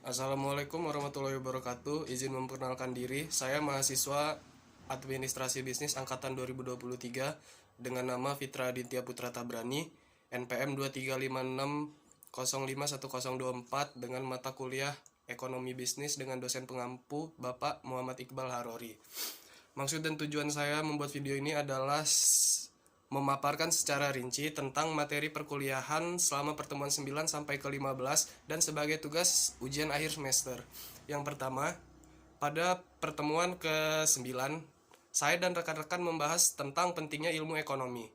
Assalamualaikum warahmatullahi wabarakatuh. Izin memperkenalkan diri, saya mahasiswa Administrasi Bisnis Angkatan 2023 dengan nama Fitra Aditya Putra Tabrani, NPM 2356051024 dengan mata kuliah Ekonomi Bisnis dengan dosen pengampu Bapak Muhammad Iqbal Harori. Maksud dan tujuan saya membuat video ini adalah memaparkan secara rinci tentang materi perkuliahan selama pertemuan 9 sampai ke 15 dan sebagai tugas ujian akhir semester. Yang pertama, pada pertemuan ke-9, saya dan rekan-rekan membahas tentang pentingnya ilmu ekonomi.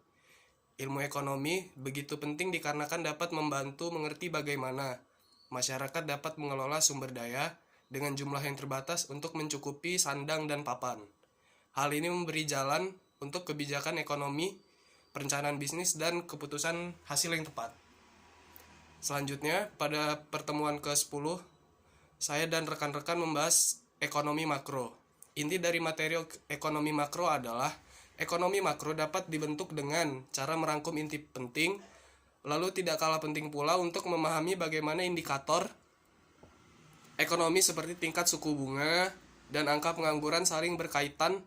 Ilmu ekonomi begitu penting dikarenakan dapat membantu mengerti bagaimana masyarakat dapat mengelola sumber daya dengan jumlah yang terbatas untuk mencukupi sandang dan papan. Hal ini memberi jalan untuk kebijakan ekonomi, perencanaan bisnis, dan keputusan hasil yang tepat. Selanjutnya, pada pertemuan ke-10, saya dan rekan-rekan membahas ekonomi makro. Inti dari materi ekonomi makro adalah ekonomi makro dapat dibentuk dengan cara merangkum inti penting, lalu tidak kalah penting pula untuk memahami bagaimana indikator ekonomi seperti tingkat suku bunga dan angka pengangguran saling berkaitan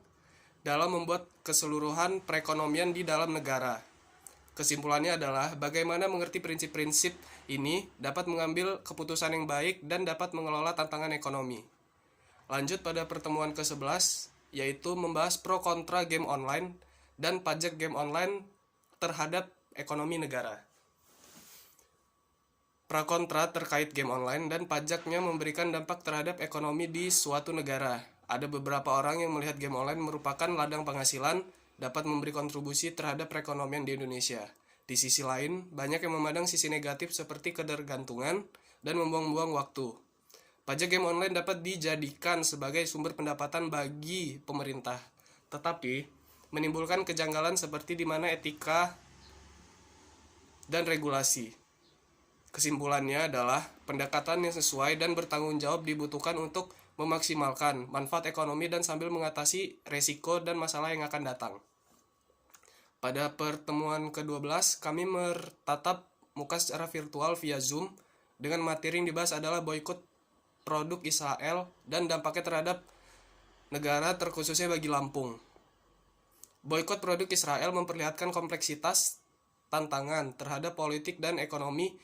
dalam membuat keseluruhan perekonomian di dalam negara. Kesimpulannya adalah bagaimana mengerti prinsip-prinsip ini dapat mengambil keputusan yang baik dan dapat mengelola tantangan ekonomi. Lanjut pada pertemuan ke-11, yaitu membahas pro kontra game online dan pajak game online terhadap ekonomi negara. Pro kontra terkait game online dan pajaknya memberikan dampak terhadap ekonomi di suatu negara. Ada beberapa orang yang melihat game online merupakan ladang penghasilan, dapat memberi kontribusi terhadap perekonomian di Indonesia. Di sisi lain, banyak yang memandang sisi negatif seperti ketergantungan dan membuang-buang waktu. Pajak game online dapat dijadikan sebagai sumber pendapatan bagi pemerintah, tetapi menimbulkan kejanggalan seperti di mana etika dan regulasi. Kesimpulannya adalah pendekatan yang sesuai dan bertanggung jawab dibutuhkan untuk memaksimalkan manfaat ekonomi dan sambil mengatasi resiko dan masalah yang akan datang. Pada pertemuan ke-12, kami bertatap muka secara virtual via Zoom dengan materi yang dibahas adalah boikot produk Israel dan dampaknya terhadap negara terkhususnya bagi Lampung. Boikot produk Israel memperlihatkan kompleksitas tantangan terhadap politik dan ekonomi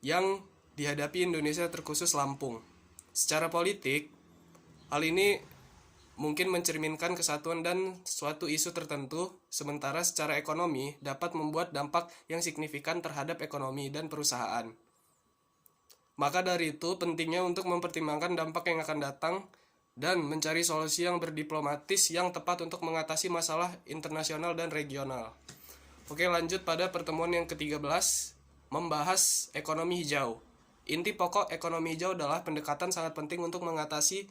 yang dihadapi Indonesia terkhusus Lampung. Secara politik, hal ini mungkin mencerminkan kesatuan dan suatu isu tertentu, sementara secara ekonomi dapat membuat dampak yang signifikan terhadap ekonomi dan perusahaan. Maka dari itu, pentingnya untuk mempertimbangkan dampak yang akan datang dan mencari solusi yang berdiplomatis yang tepat untuk mengatasi masalah internasional dan regional. Oke, lanjut pada pertemuan yang ke-13, membahas ekonomi hijau. Inti pokok ekonomi hijau adalah pendekatan sangat penting untuk mengatasi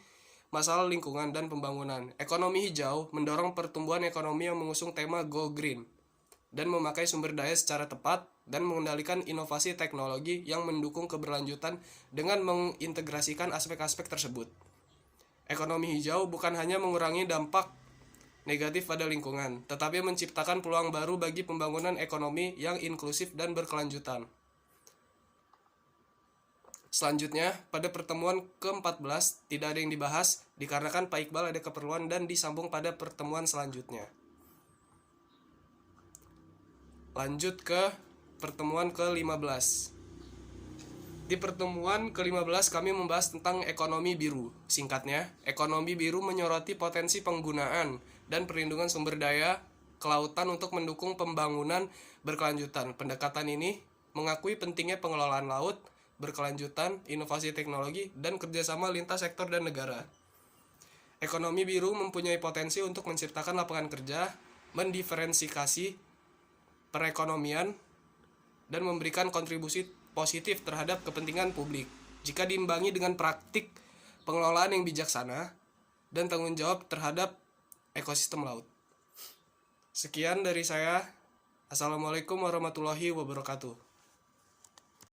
masalah lingkungan dan pembangunan. Ekonomi hijau mendorong pertumbuhan ekonomi yang mengusung tema Go Green dan memakai sumber daya secara tepat dan mengendalikan inovasi teknologi yang mendukung keberlanjutan dengan mengintegrasikan aspek-aspek tersebut. Ekonomi hijau bukan hanya mengurangi dampak negatif pada lingkungan, tetapi menciptakan peluang baru bagi pembangunan ekonomi yang inklusif dan berkelanjutan. Selanjutnya, pada pertemuan ke-14 tidak ada yang dibahas dikarenakan Pak Iqbal ada keperluan dan disambung pada pertemuan selanjutnya. Lanjut ke pertemuan ke-15. Di pertemuan ke-15 kami membahas tentang ekonomi biru. Singkatnya, ekonomi biru menyoroti potensi penggunaan dan perlindungan sumber daya kelautan untuk mendukung pembangunan berkelanjutan. Pendekatan ini mengakui pentingnya pengelolaan laut berkelanjutan, inovasi teknologi, dan kerjasama lintas sektor dan negara. Ekonomi biru mempunyai potensi untuk menciptakan lapangan kerja, mendiferensiasi perekonomian, dan memberikan kontribusi positif terhadap kepentingan publik jika diimbangi dengan praktik pengelolaan yang bijaksana dan tanggung jawab terhadap ekosistem laut. Sekian dari saya. Assalamualaikum warahmatullahi wabarakatuh.